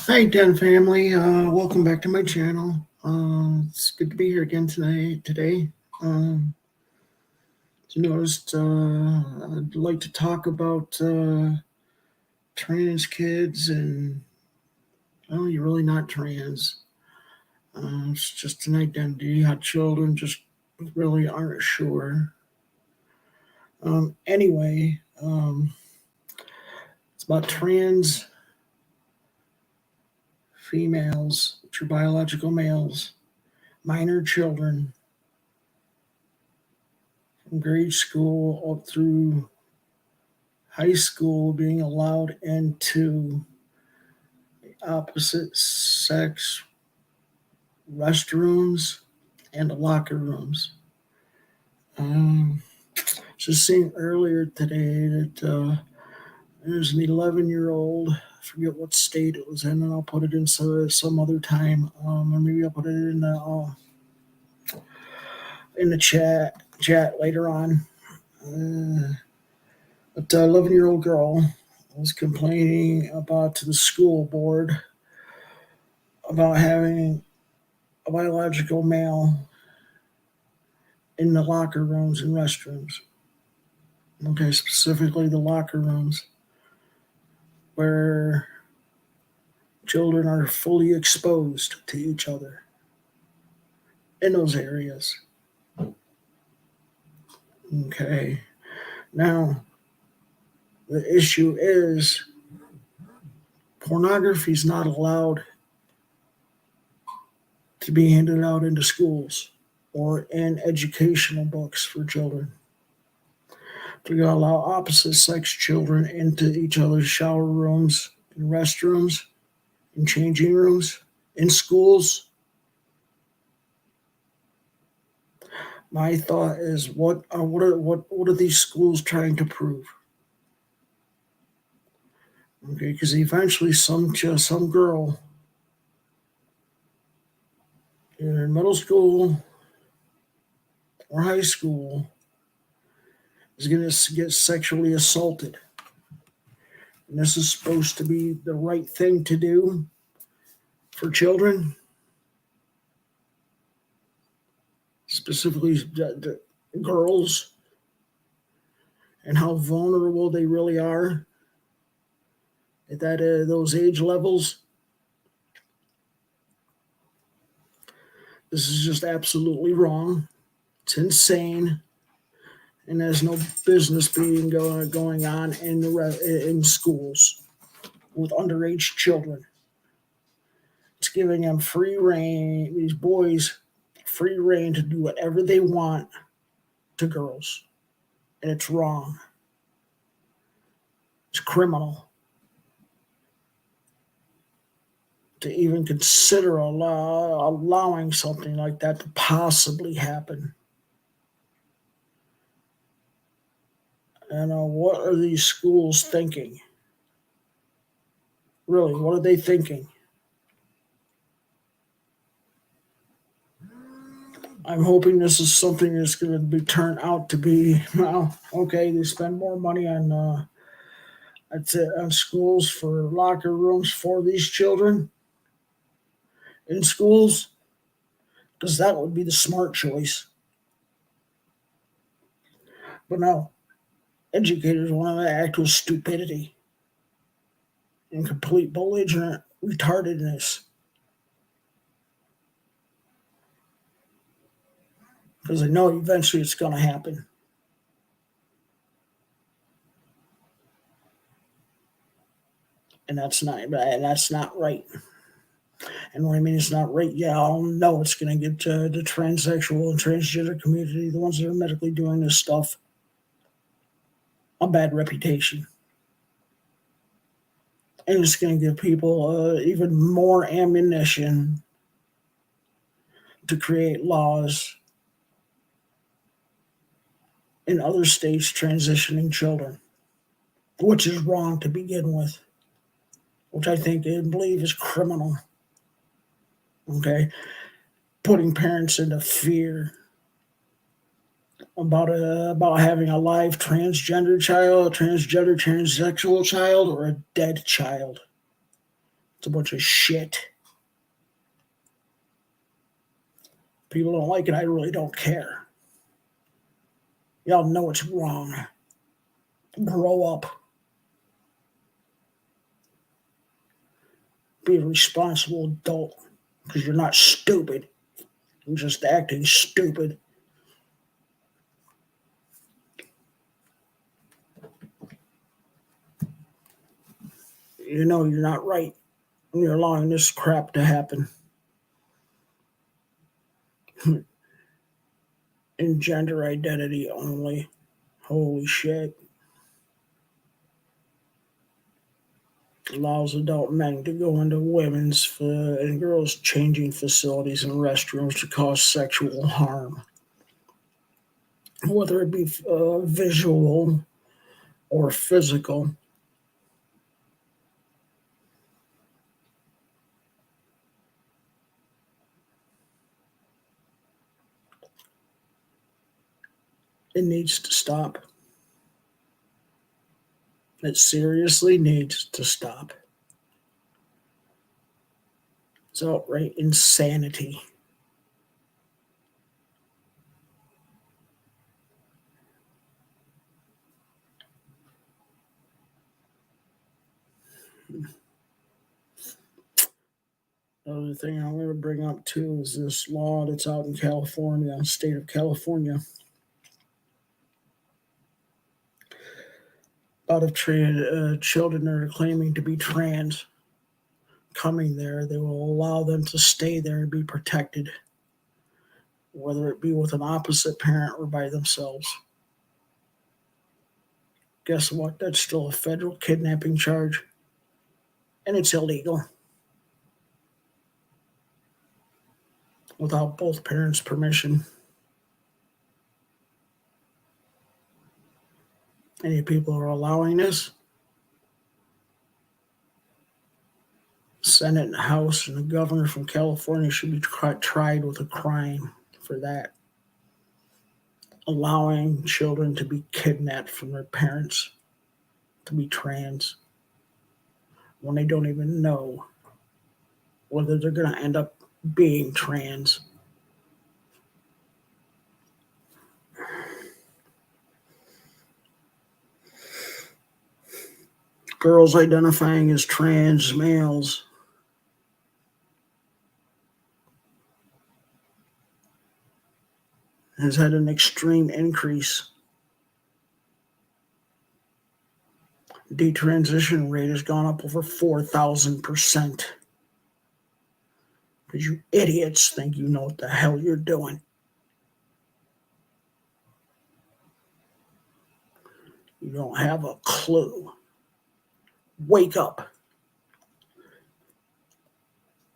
Hi, Den family. Welcome back to my channel. It's good to be here again tonight. Today, as you noticed, I'd like to talk about trans kids, and well, you're really not trans. It's just an identity. How children just really aren't sure. Anyway, it's about trans females, which are biological males, minor children from grade school up through high school being allowed into opposite sex restrooms and locker rooms. Um, just seeing earlier today that there's an 11-year-old. I forget what state it was in, and I'll put it in some other time, or maybe I'll put it in the chat later on. But the 11-year-old girl was complaining about to the school board about having a biological male in the locker rooms and restrooms. Okay, specifically the locker rooms where children are fully exposed to each other in those areas. Okay, now the issue is pornography is not allowed to be handed out into schools or in educational books for children. We're going to allow opposite sex children into each other's shower rooms and restrooms and changing rooms in schools. My thought is, what are these schools trying to prove? Okay, because eventually some girl in middle school or high school is going to get sexually assaulted. And this is supposed to be the right thing to do for children, specifically the girls, and how vulnerable they really are at those age levels. This is just absolutely wrong. It's insane, and there's no business being going on in schools with underage children. It's giving them free reign. These boys free reign to do whatever they want to girls, and it's wrong. It's criminal to even consider allowing something like that to possibly happen. And what are these schools thinking? Really, what are they thinking? I'm hoping this is something that's going to be turned out to be, well, okay, they spend more money on schools for locker rooms for these children in schools, because that would be the smart choice. But no, educators want to act with stupidity and complete belligerent retardedness. Because they know eventually it's going to happen. And that's not right. And what I mean it's not right, yeah, I'll know it's going to get the transsexual and transgender community, the ones that are medically doing this stuff, a bad reputation. And it's going to give people even more ammunition to create laws in other states transitioning children, which is wrong to begin with, which I think and believe is criminal. Okay, putting parents into fear about having a live transgender child, transsexual child, or a dead child. It's a bunch of shit. People don't like it. I really don't care. Y'all know it's wrong. Grow up. Be a responsible adult because you're not stupid. You're just acting stupid. You know you're not right when you're allowing this crap to happen. In gender identity only. Holy shit. Allows adult men to go into women's and girls' changing facilities and restrooms to cause sexual harm, whether it be visual or physical. It needs to stop. It seriously needs to stop. It's outright insanity. Another thing I'm going to bring up too is this law that's out in California, state of California. A lot of children that are claiming to be trans coming there, they will allow them to stay there and be protected, whether it be with an opposite parent or by themselves. Guess what? That's still a federal kidnapping charge, and it's illegal without both parents' permission. Any people are allowing this. Senate and House and the governor from California should be tried with a crime for that. Allowing children to be kidnapped from their parents to be trans when they don't even know whether they're going to end up being trans. Girls identifying as trans males has had an extreme increase. Detransition rate has gone up over 4,000%. Because you idiots think you know what the hell you're doing. You don't have a clue. Wake up.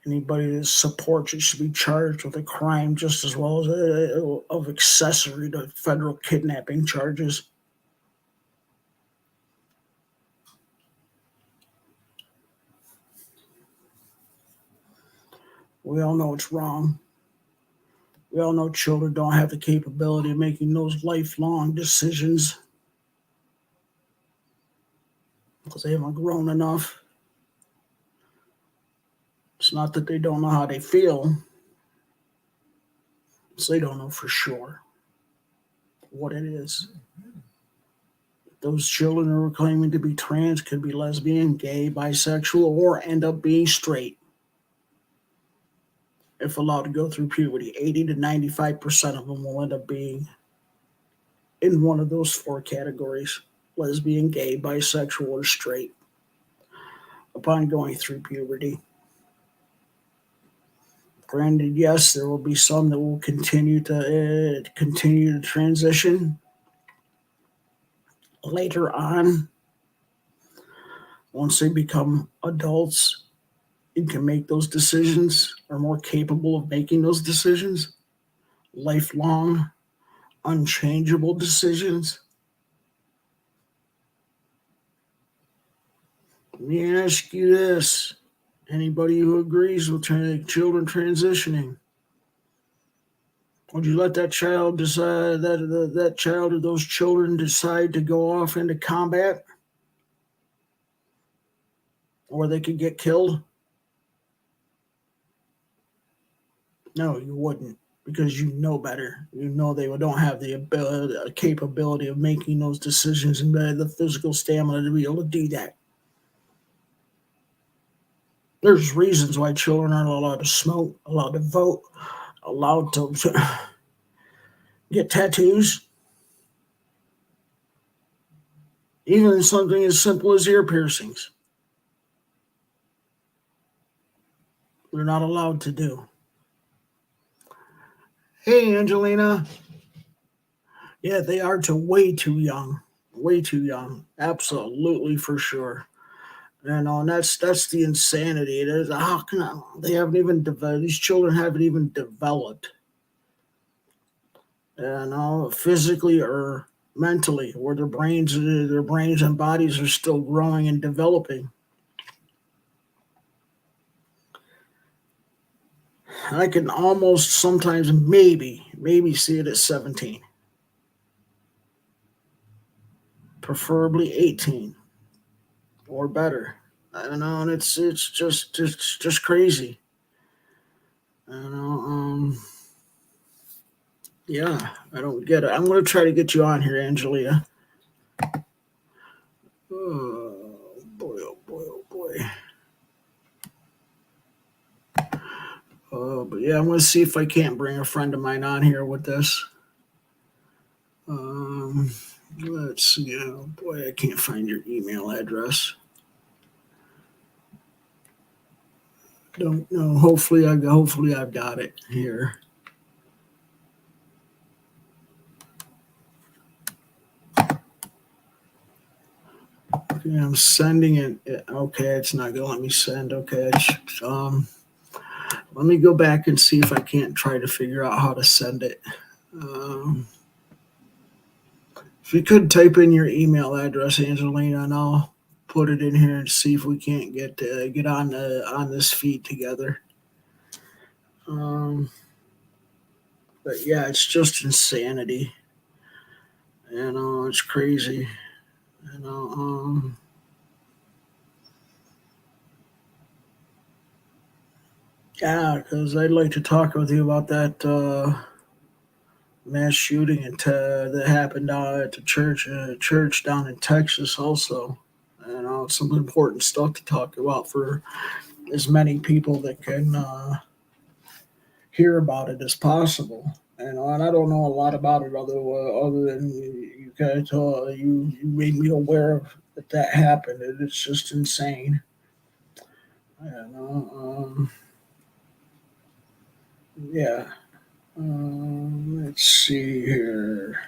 Anybody that supports it should be charged with a crime just as well as of accessory to federal kidnapping charges. We all know it's wrong. We all know children don't have the capability of making those lifelong decisions because they haven't grown enough. It's not that they don't know how they feel. It's they don't know for sure what it is. Those children who are claiming to be trans could be lesbian, gay, bisexual, or end up being straight. If allowed to go through puberty, 80 to 95% of them will end up being in one of those four categories: lesbian, gay, bisexual, or straight upon going through puberty. Granted, yes, there will be some that will continue to transition later on once they become adults and can make those decisions, are more capable of making those decisions, lifelong, unchangeable decisions. Let me ask you this. Anybody who agrees with children transitioning, would you let that child decide that child or those children decide to go off into combat, or they could get killed? No, you wouldn't, because you know better. You know they don't have the ability, capability of making those decisions, and the physical stamina to be able to do that. There's reasons why children aren't allowed to smoke, allowed to vote, allowed to get tattoos, even something as simple as ear piercings. They're not allowed to do. Hey, Angelina. Yeah, they are way too young. Way too young. Absolutely, for sure. And that's the insanity. It is how can they haven't even developed? These children haven't even developed, physically or mentally, where their brains and bodies are still growing and developing. I can almost sometimes maybe see it at 17, preferably 18 or better. I don't know, and it's just crazy. You know, yeah, I don't get it. I'm gonna try to get you on here, Angelia. Oh boy, oh boy, oh boy. But yeah, I'm gonna see if I can't bring a friend of mine on here with this. Um, let's see. Oh boy, I can't find your email address. Don't know. Hopefully I've got it here. Okay, I'm sending it. Okay, it's not gonna let me send. Okay, let me go back and see if I can't try to figure out how to send it. Um, if you could type in your email address, Angelina, and I'll put it in here and see if we can't get on this feed together. Um, but yeah, it's just insanity. It's crazy. You know, yeah, because I'd like to talk with you about that mass shooting that happened at the church down in Texas. Also, it's some important stuff to talk about for as many people that can hear about it as possible. And I don't know a lot about it other than you guys. You made me aware of that happened. It's just insane. You know, yeah. Let's see here.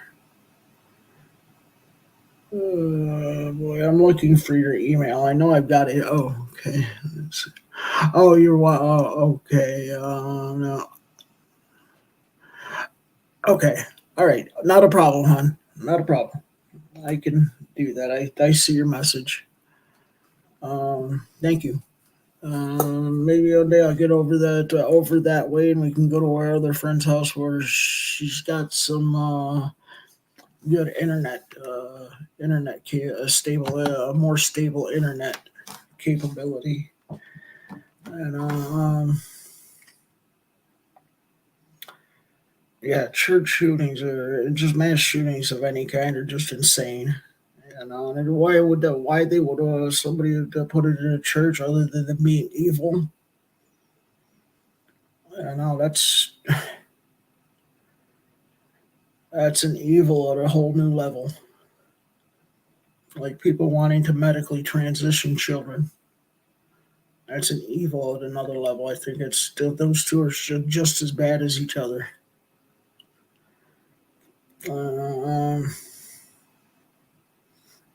Boy, I'm looking for your email. I know I've got it. Oh, okay. Let's see. Oh, you're what? Oh, okay. No. Okay. All right. Not a problem, hon. Not a problem. I can do that. I see your message. Thank you. Maybe one day I'll get over that way, and we can go to our other friend's house where she's got some good stable, more stable internet capability. And yeah, church shootings or just mass shootings of any kind are just insane. And why they would somebody to put it in a church other than them being evil? I don't know. That's an evil at a whole new level. Like people wanting to medically transition children. That's an evil at another level. I think it's still those two are just as bad as each other. Um,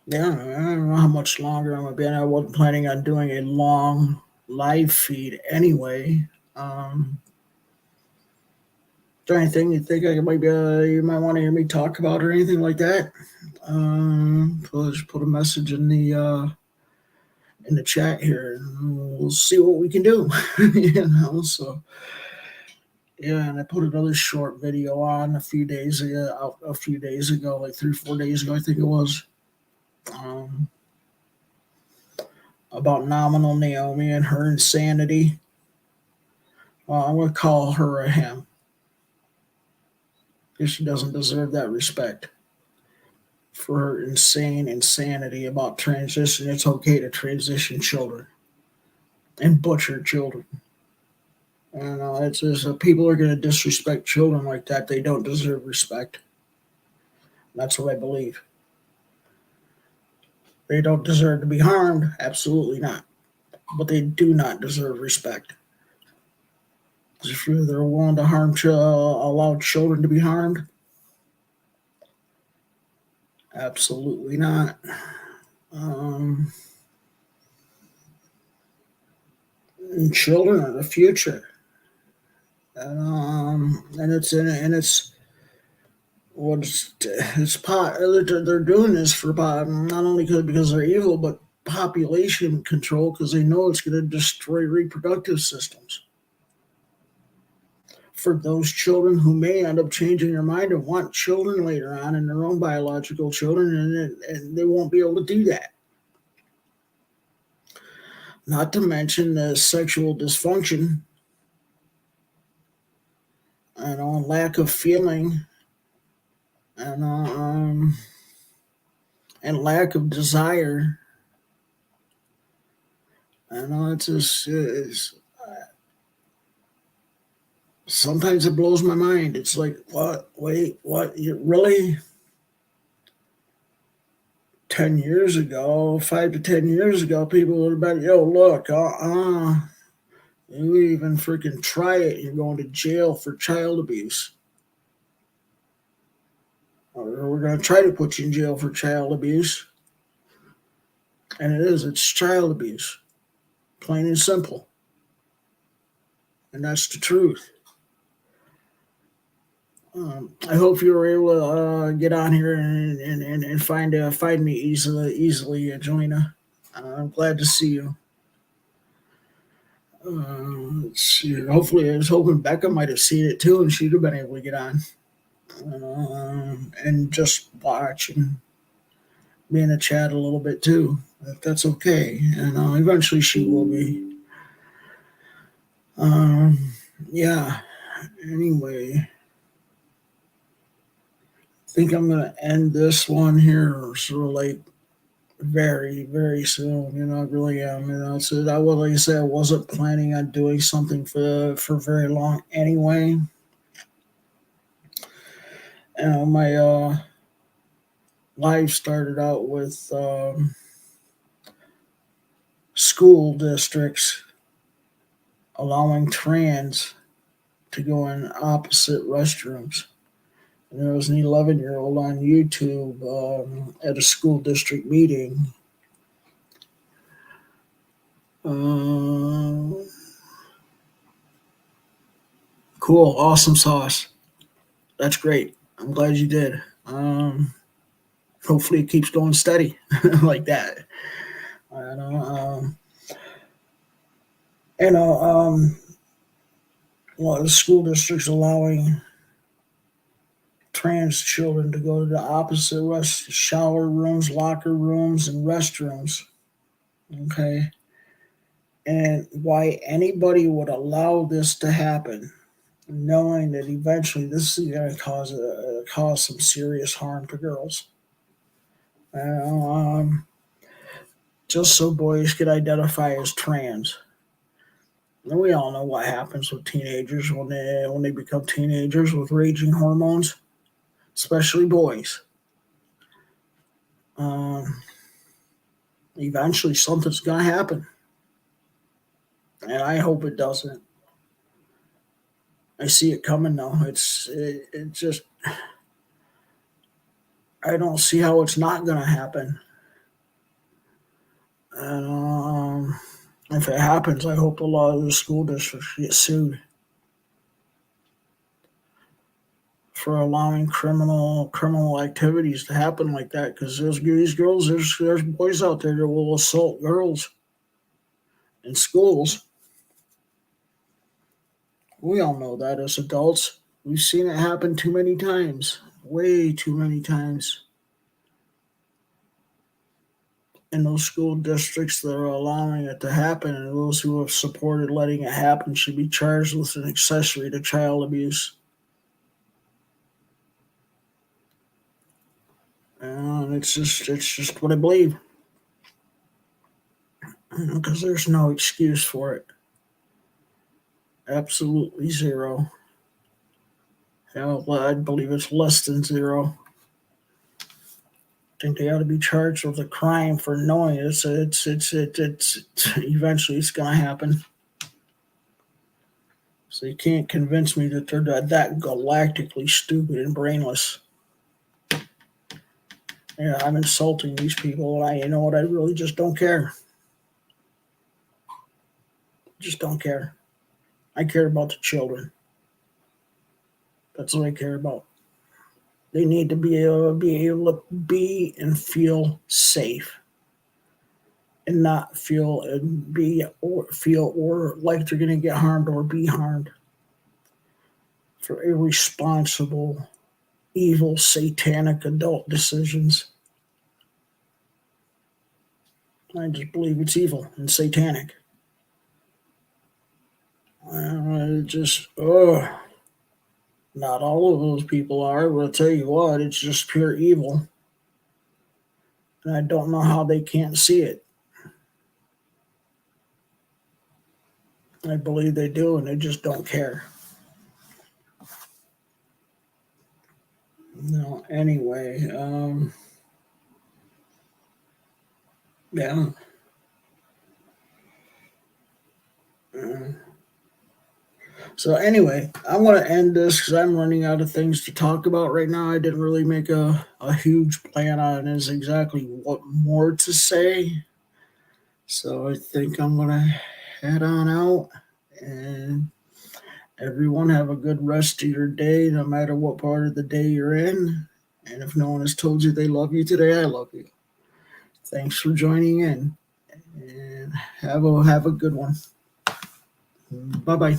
yeah, I don't know how much longer I'm gonna be. I wasn't planning on doing a long live feed anyway. Is there anything you think you might want to hear me talk about or anything like that? Just put a message in the chat here, and we'll see what we can do. So yeah, and I put another short video on a few days ago, like 3 4 days ago, I think it was, um, about Nominal Naomi and her insanity. Well, I'm going to call her a him because she doesn't deserve that respect for her insane insanity about transition. It's okay to transition children and butcher children. And it's just people are going to disrespect children like that. They don't deserve respect. That's what I believe. They don't deserve to be harmed. Absolutely not. But they do not deserve respect. If they're willing to allow children to be harmed, absolutely not. Um, Children are the future, and it's what's it's pot. They're doing this for not only because they're evil, but population control because they know it's going to destroy reproductive systems for those children who may end up changing their mind and want children later on and their own biological children, and they won't be able to do that. Not to mention the sexual dysfunction and lack of feeling and and lack of desire. It's just sometimes it blows my mind. It's like, what? Wait, what? You really? 10 years ago, 5 to 10 years ago, people would have been, yo, look, you even freaking try it, you're going to jail for child abuse. Or we're going to try to put you in jail for child abuse. And it's child abuse, plain and simple. And that's the truth. I hope you were able to get on here and find me easily, Joanna. I'm glad to see you. Let's see. Hopefully, I was hoping Becca might have seen it too, and she'd have been able to get on and just watch and be in the chat a little bit too. If that's okay, and eventually she will be. Yeah. Anyway. I think I'm going to end this one here sort of like very, very soon. I really am. So that was, like I said, I wasn't planning on doing something for very long anyway. My life started out with school districts allowing trans to go in opposite restrooms. There was an 11-year-old on YouTube at a school district meeting. Cool, awesome sauce. That's great. I'm glad you did. Hopefully it keeps going steady like that. The school district's allowing trans children to go to the opposite shower rooms, locker rooms, and restrooms. Okay. And why anybody would allow this to happen, knowing that eventually this is going to cause some serious harm to girls. Just so boys could identify as trans. And we all know what happens with teenagers when they become teenagers with raging hormones, especially boys. Eventually something's going to happen. And I hope it doesn't. I see it coming now. It just, I don't see how it's not going to happen. And if it happens, I hope a lot of the school districts get sued for allowing criminal activities to happen like that. Because there's boys out there that will assault girls in schools. We all know that as adults. We've seen it happen too many times. Way too many times. in those school districts that are allowing it to happen, and those who have supported letting it happen should be charged with an accessory to child abuse. And it's just what I believe, because there's no excuse for it. Absolutely zero. Hell, I believe it's less than zero. I think they ought to be charged with a crime for knowing it's eventually it's going to happen. So you can't convince me that they're that galactically stupid and brainless. Yeah, I'm insulting these people, and you know what? I really just don't care. Just don't care. I care about the children. That's what I care about. They need to be able to be and feel safe, and not feel like they're going to get harmed or be harmed for irresponsible, evil, satanic adult decisions. I just believe it's evil and satanic. Not all of those people are, but I'll tell you what, it's just pure evil. And I don't know how they can't see it. I believe they do, and they just don't care. No, anyway, yeah. So anyway, I'm going to end this because I'm running out of things to talk about right now. I didn't really make a huge plan on is exactly what more to say. So I think I'm going to head on out, and everyone have a good rest of your day, no matter what part of the day you're in. And if no one has told you they love you today, I love you. Thanks for joining in, and have a good one. Bye bye.